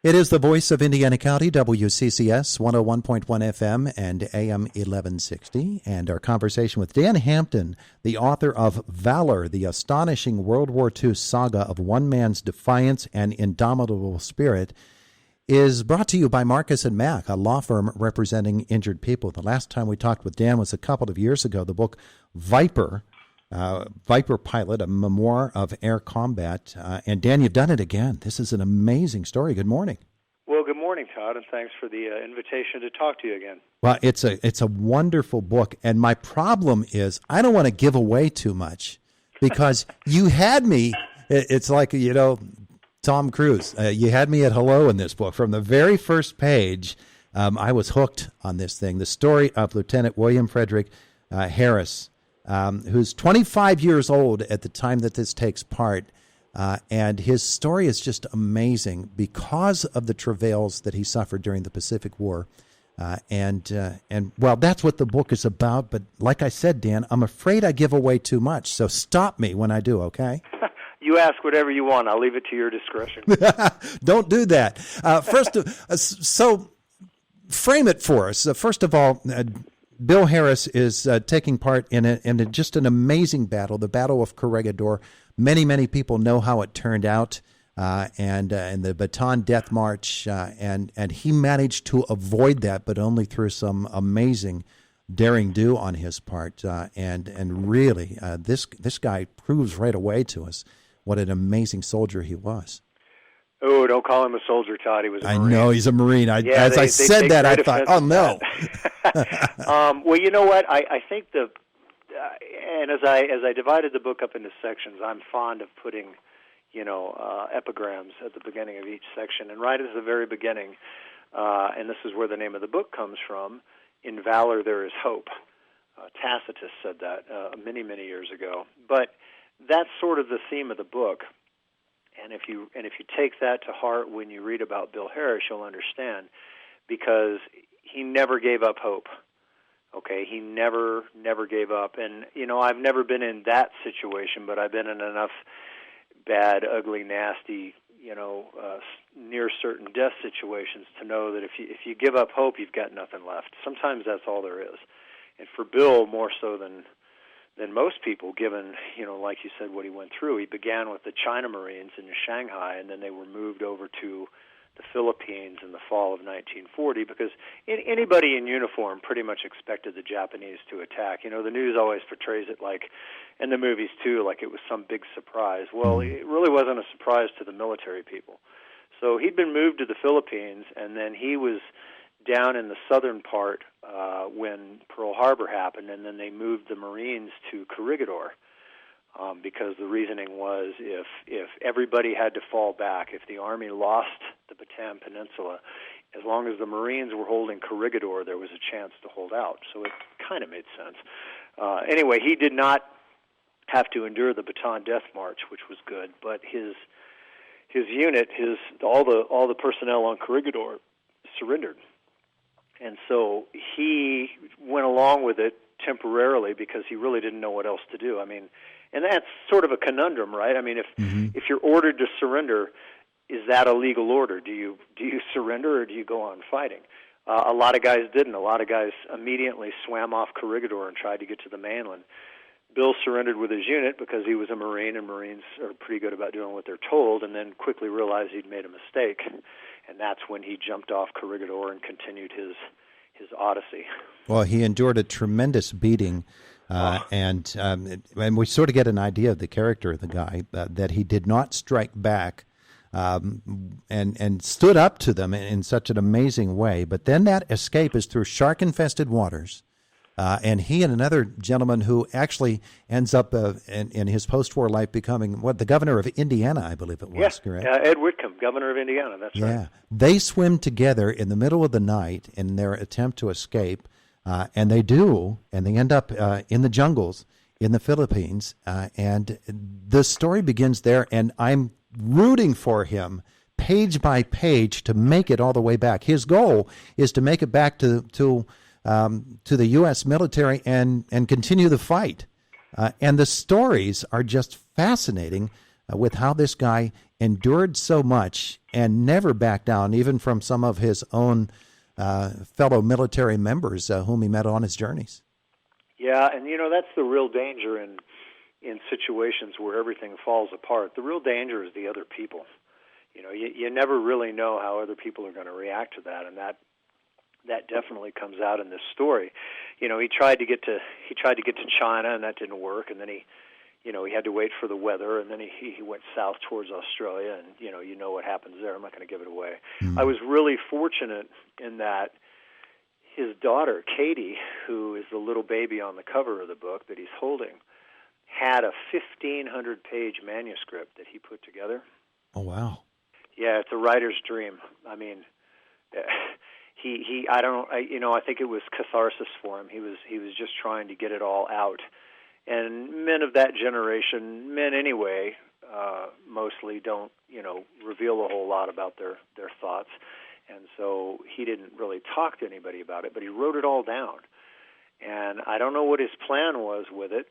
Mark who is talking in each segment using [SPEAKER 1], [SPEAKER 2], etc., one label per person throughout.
[SPEAKER 1] It is the voice of Indiana County, WCCS 101.1 FM and AM 1160. And our conversation with Dan Hampton, the author of Valor, the Astonishing World War II Saga of One Man's Defiance and Indomitable Spirit, is brought to you by Marcus & Mack, a law firm representing injured people. The last time we talked with Dan was a couple of years ago. The book Viper Pilot, a memoir of air combat. And Dan, you've done it again. This is an amazing story. Good morning.
[SPEAKER 2] Well, good morning, Todd, and thanks for the invitation to talk to you again.
[SPEAKER 1] Well, it's a wonderful book, and my problem is I don't want to give away too much because you had me. It's like, Tom Cruise. You had me at hello in this book. From the very first page, I was hooked on this thing. The story of Lieutenant William Frederick Harris, who's 25 years old at the time that this takes part. And his story is just amazing because of the travails that he suffered during the Pacific War. And that's what the book is about. But like I said, Dan, I'm afraid I give away too much. So stop me when I do, okay?
[SPEAKER 2] You ask whatever you want. I'll leave it to your discretion.
[SPEAKER 1] Don't do that. So frame it for us. First of all, Bill Harris is taking part in just an amazing battle, the Battle of Corregidor. Many, many people know how it turned out, and the Bataan Death March, and he managed to avoid that, but only through some amazing daring do on his part. And really, this guy proves right away to us what an amazing soldier he was.
[SPEAKER 2] Oh, don't call him a soldier, Todd. He was a Marine.
[SPEAKER 1] I know he's a Marine. As I said that, I thought, oh, no.
[SPEAKER 2] Well, you know what? I think and as I divided the book up into sections, I'm fond of putting, epigrams at the beginning of each section. And right at the very beginning, and this is where the name of the book comes from, in Valor there is hope. Tacitus said that many, many years ago. But that's sort of the theme of the book. And if you take that to heart when you read about Bill Harris, you'll understand, because he never gave up hope. Okay, he never gave up. And, I've never been in that situation, but I've been in enough bad, ugly, nasty, near certain death situations to know that if you give up hope, you've got nothing left. Sometimes that's all there is. And for Bill, more so than most people, given, like you said, what he went through. He began with the China Marines in Shanghai, and then they were moved over to the Philippines in the fall of 1940 because anybody in uniform pretty much expected the Japanese to attack. The news always portrays it like, and the movies too, like it was some big surprise. Well, it really wasn't a surprise to the military people. So he'd been moved to the Philippines, and then he was down in the southern part when Pearl Harbor happened, and then they moved the Marines to Corregidor because the reasoning was if everybody had to fall back, if the Army lost the Bataan Peninsula, as long as the Marines were holding Corregidor, there was a chance to hold out. So it kind of made sense. Anyway, he did not have to endure the Bataan Death March, which was good, but his unit, all the personnel on Corregidor surrendered. And so he went along with it temporarily because he really didn't know what else to do. I mean, and that's sort of a conundrum, right? I mean, if you're ordered to surrender, is that a legal order? Do you surrender or do you go on fighting? A lot of guys didn't. A lot of guys immediately swam off Corregidor and tried to get to the mainland. Bill surrendered with his unit because he was a Marine, and Marines are pretty good about doing what they're told, and then quickly realized he'd made a mistake. And that's when he jumped off Corregidor and continued his odyssey. Well,
[SPEAKER 1] he endured a tremendous beating, and we sort of get an idea of the character of the guy, that he did not strike back and stood up to them in such an amazing way. But then that escape is through shark-infested waters. And he and another gentleman who actually ends up in his post-war life becoming the governor of Indiana, I believe it was, correct?
[SPEAKER 2] Ed Whitcomb, governor of Indiana, that's right.
[SPEAKER 1] Yeah, they swim together in the middle of the night in their attempt to escape, and they do, and they end up in the jungles in the Philippines, and the story begins there, and I'm rooting for him page by page to make it all the way back. His goal is to make it back to the U.S. military and continue the fight. And the stories are just fascinating with how this guy endured so much and never backed down, even from some of his own fellow military members whom he met on his journeys.
[SPEAKER 2] Yeah, and that's the real danger in situations where everything falls apart. The real danger is the other people. You never really know how other people are going to react to that, and that definitely comes out in this story. He tried to get to China, and that didn't work, and then he had to wait for the weather, and then he went south towards Australia, and you know what happens there. I'm not going to give it away.
[SPEAKER 1] Mm.
[SPEAKER 2] I was really fortunate in that his daughter, Katie, who is the little baby on the cover of the book that he's holding, had a 1,500-page manuscript that he put together.
[SPEAKER 1] Oh, wow.
[SPEAKER 2] Yeah, it's a writer's dream. I mean, I think it was catharsis for him. He was just trying to get it all out. And men of that generation, men anyway, mostly don't, reveal a whole lot about their thoughts. And so he didn't really talk to anybody about it, but he wrote it all down. And I don't know what his plan was with it.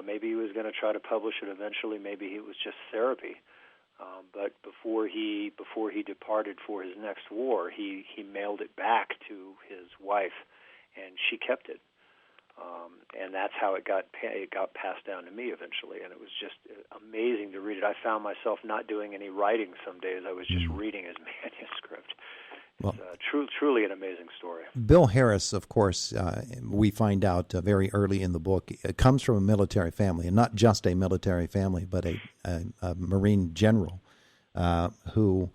[SPEAKER 2] Maybe he was going to try to publish it eventually. Maybe it was just therapy. But before he departed for his next war, he mailed it back to his wife, and she kept it. And that's how it got passed down to me eventually. And it was just amazing to read it. I found myself not doing any writing some days. I was just reading his manuscript. It's truly an amazing story.
[SPEAKER 1] Bill Harris, of course, we find out very early in the book, comes from a military family, and not just a military family, but a Marine general who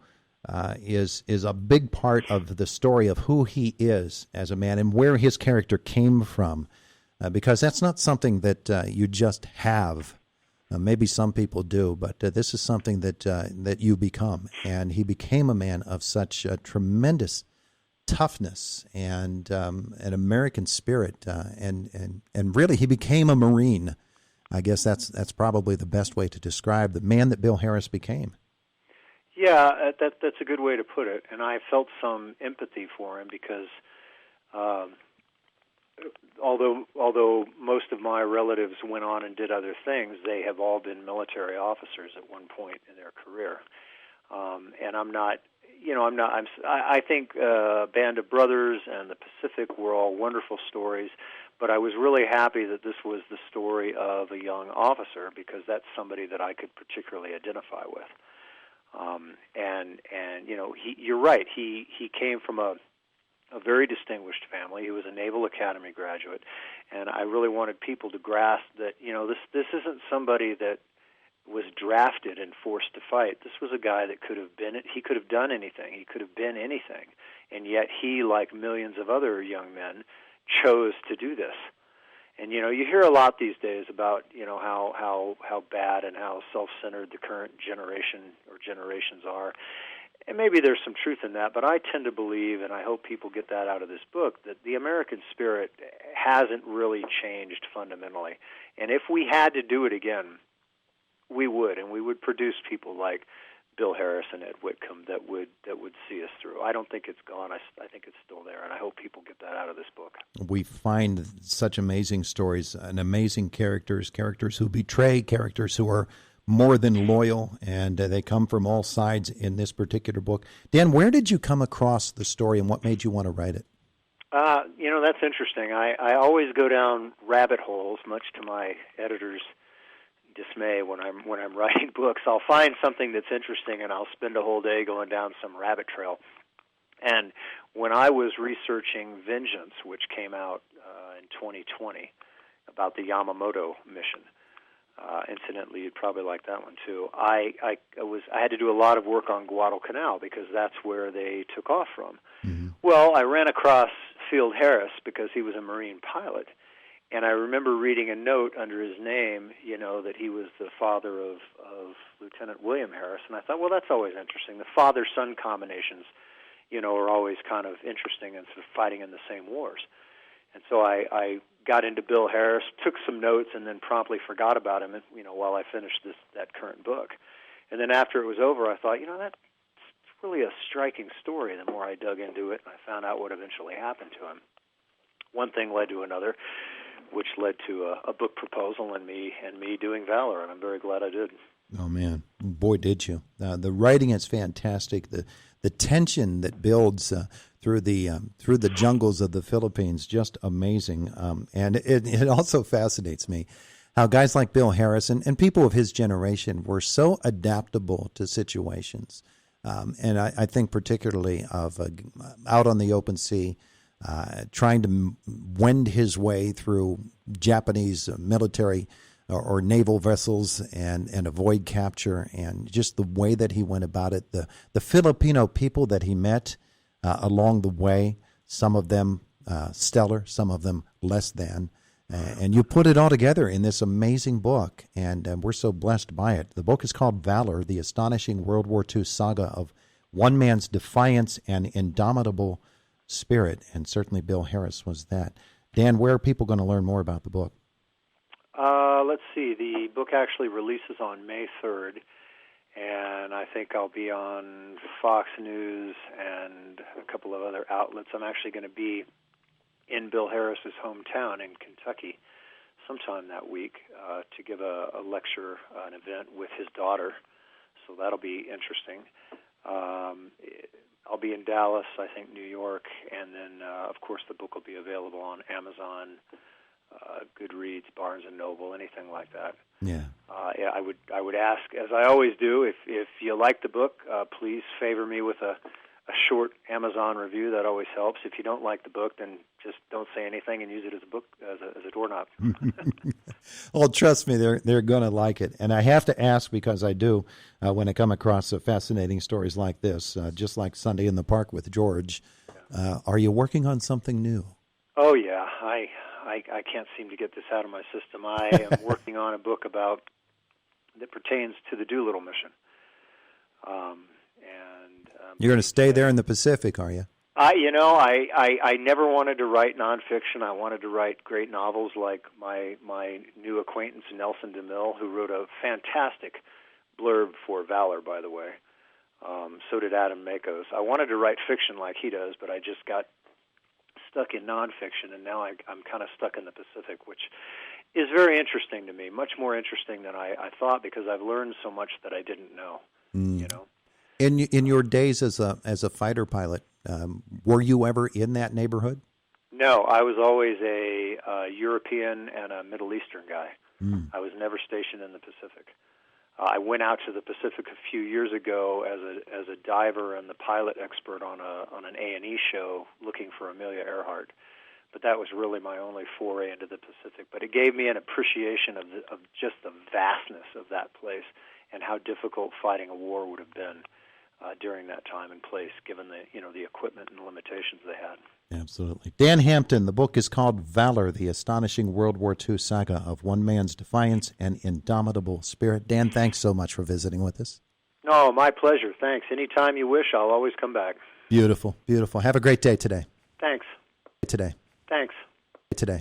[SPEAKER 1] is a big part of the story of who he is as a man and where his character came from, because that's not something that you just have. Maybe some people do, but this is something that you become. And he became a man of such tremendous toughness and an American spirit, and really he became a Marine. I guess that's probably the best way to describe the man that Bill Harris became.
[SPEAKER 2] Yeah, that's a good way to put it. And I felt some empathy for him because although most of my relatives went on and did other things, they have all been military officers at one point in their career. And I think Band of Brothers and the Pacific were all wonderful stories, but I was really happy that this was the story of a young officer because that's somebody that I could particularly identify with. You're right. He came from a very distinguished family. He was a Naval Academy graduate, and I really wanted people to grasp that, this isn't somebody that was drafted and forced to fight. This was a guy that he could have done anything. He could have been anything, and yet he, like millions of other young men, chose to do this. And, you hear a lot these days about, how bad and how self-centered the current generation or generations are. And maybe there's some truth in that, but I tend to believe, and I hope people get that out of this book, that the American spirit hasn't really changed fundamentally. And if we had to do it again, we would, and we would produce people like Bill Harris and Ed Whitcomb that would see us through. I don't think it's gone. I think it's still there, and I hope people get that out of this book.
[SPEAKER 1] We find such amazing stories and amazing characters who betray, characters who are more than loyal, and they come from all sides in this particular book. Dan, where did you come across the story, and what made you want to write it?
[SPEAKER 2] That's interesting. I always go down rabbit holes, much to my editor's dismay when I'm writing books. I'll find something that's interesting, and I'll spend a whole day going down some rabbit trail. And when I was researching Vengeance, which came out in 2020, about the Yamamoto mission, incidentally, you'd probably like that one too. I had to do a lot of work on Guadalcanal because that's where they took off from. Mm-hmm. Well, I ran across Field Harris because he was a Marine pilot, and I remember reading a note under his name, that he was the father of Lieutenant William Harris, and I thought, well, that's always interesting. The father-son combinations, are always kind of interesting and sort of fighting in the same wars. And so I got into Bill Harris, took some notes, and then promptly forgot about him, while I finished that current book. And then after it was over, I thought, that's really a striking story. The more I dug into it, and I found out what eventually happened to him. One thing led to another, which led to a book proposal and me doing Valor, and I'm very glad I did.
[SPEAKER 1] Oh, man. Boy, did you. The writing is fantastic. The tension that builds through the jungles of the Philippines, just amazing. And it also fascinates me how guys like Bill Harris and people of his generation were so adaptable to situations. And I think particularly of out on the open sea, trying to wend his way through Japanese military or naval vessels and avoid capture, and just the way that he went about it. The Filipino people that he met along the way, some of them stellar, some of them less than. And you put it all together in this amazing book, and we're so blessed by it. The book is called Valor, the Astonishing World War II Saga of One Man's Defiance and Indomitable Spirit, and certainly Bill Harris was that. Dan, where are people going to learn more about the book?
[SPEAKER 2] Let's see. The book actually releases on May 3rd, and I think I'll be on Fox News and a couple of other outlets. I'm actually going to be in Bill Harris's hometown in Kentucky sometime that week to give a lecture, an event with his daughter, so that'll be interesting. I'll be in Dallas, I think New York, and then, of course, the book will be available on Amazon, Goodreads, Barnes & Noble, anything like that.
[SPEAKER 1] Yeah.
[SPEAKER 2] I would ask, as I always do, if you like the book, please favor me with a short Amazon review. That always helps. If you don't like the book, then just don't say anything and use it as a book, as a doorknob.
[SPEAKER 1] Well, trust me, they're going to like it. And I have to ask, because I do, when I come across fascinating stories like this, just like Sunday in the Park with George, are you working on something new?
[SPEAKER 2] Oh, yeah. I can't seem to get this out of my system. I am working on a book that pertains to the Doolittle mission.
[SPEAKER 1] You're going to stay there in the Pacific, are you?
[SPEAKER 2] I never wanted to write nonfiction. I wanted to write great novels like my new acquaintance Nelson DeMille, who wrote a fantastic blurb for Valor, by the way. So did Adam Makos. I wanted to write fiction like he does, but I just got stuck in nonfiction, and now I'm kind of stuck in the Pacific, which is very interesting to me, much more interesting than I thought, because I've learned so much that I didn't know. You know.
[SPEAKER 1] In your days as a fighter pilot, were you ever in that neighborhood?
[SPEAKER 2] No, I was always a European and a Middle Eastern guy. I was never stationed in the Pacific. I went out to the Pacific a few years ago as a diver and the pilot expert on an A&E show looking for Amelia Earhart. But that was really my only foray into the Pacific. But it gave me an appreciation of just the vastness of that place and how difficult fighting a war would have been during that time and place, given the equipment and the limitations they had.
[SPEAKER 1] Absolutely. Dan Hampton, the book is called Valor, the Astonishing World War II Saga of One Man's Defiance and Indomitable Spirit. Dan, thanks so much for visiting with us.
[SPEAKER 2] No, my pleasure. Thanks. Anytime you wish, I'll always come back.
[SPEAKER 1] Beautiful, beautiful. Have a great day today.
[SPEAKER 2] Thanks.
[SPEAKER 1] Today.
[SPEAKER 2] Thanks.
[SPEAKER 1] Today.